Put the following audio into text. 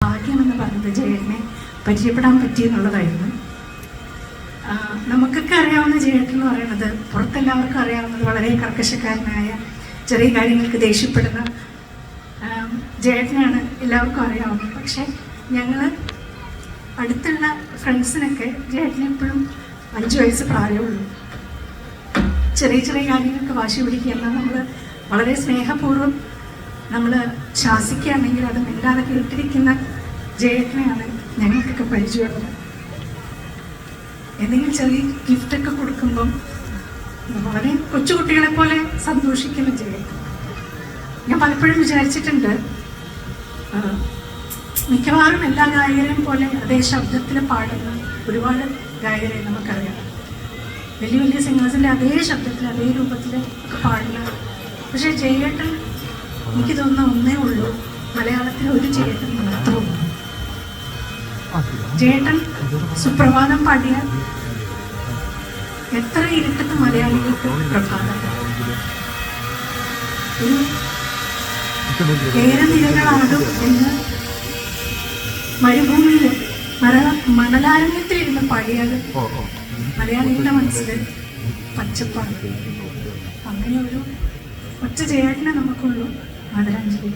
ഭാഗ്യമെന്ന് പറഞ്ഞത് ജയേട്ടനെ പരിചയപ്പെടാൻ പറ്റിയെന്നുള്ളതായിരുന്നു. നമുക്കൊക്കെ അറിയാവുന്ന ജയേട്ടൻ എന്ന് പറയുന്നത്, പുറത്തെല്ലാവർക്കും അറിയാവുന്നത് വളരെ കർക്കശക്കാരനായ, ചെറിയ കാര്യങ്ങൾക്ക് ദേഷ്യപ്പെടുന്ന ജയേട്ടനാണ് എല്ലാവർക്കും അറിയാവുന്നത്. പക്ഷെ ഞങ്ങൾ അടുത്തുള്ള ഫ്രണ്ട്സിനൊക്കെ ജയേട്ടന് എപ്പോഴും 5 വയസ്സ് പ്രായമുള്ളൂ. ചെറിയ ചെറിയ കാര്യങ്ങൾക്ക് വാശി പിടിക്കുക. എന്നാൽ നമ്മൾ വളരെ സ്നേഹപൂർവ്വം നമ്മൾ ശാസിക്കുകയാണെങ്കിൽ അത് മിണ്ടാതെ കേട്ടിരിക്കുന്ന ജയേട്ടനെയാണ് ഞങ്ങൾക്കൊക്കെ പരിചയമുള്ളത്. എന്തെങ്കിലും ചെറിയ ഗിഫ്റ്റൊക്കെ കൊടുക്കുമ്പം വളരെ കൊച്ചുകുട്ടികളെ പോലെ സന്തോഷിക്കുന്ന ജയേട്ടൻ. ഞാൻ പലപ്പോഴും വിചാരിച്ചിട്ടുണ്ട്, മിക്കവാറും എല്ലാ ഗായകരെയും പോലെ അതേ ശബ്ദത്തിൽ പാടുന്ന ഒരുപാട് ഗായകരെ നമുക്കറിയാം. വലിയ വലിയ സിംഗേഴ്സിൻ്റെ അതേ ശബ്ദത്തിൽ അതേ രൂപത്തിൽ ഒക്കെ പാടുന്ന. പക്ഷേ ജയേട്ടൻ, എനിക്ക് തോന്നുന്ന ഒന്നേ ഉള്ളൂ, മലയാളത്തിൽ ഒരു ജയേട്ടൻ മാത്രമേ. ജയേട്ടൻ സുപ്രഭാതം പാടിയാൽ എത്ര ഇരുട്ടത്ത് മലയാളികൾക്ക് പ്രഭാതം. ഒരു ഏറെ നിരകളാടും എന്ന് മരുഭൂമിയിൽ മണലാരണ്യത്തിലിരുന്ന് പാടിയാൽ മലയാളികളുടെ മനസ്സിൽ പച്ചപ്പാണ്. അങ്ങനെ ഒരു ഒറ്റ ജയേട്ടനെ നമുക്കുള്ളൂ. ആദരാഞ്ജലി.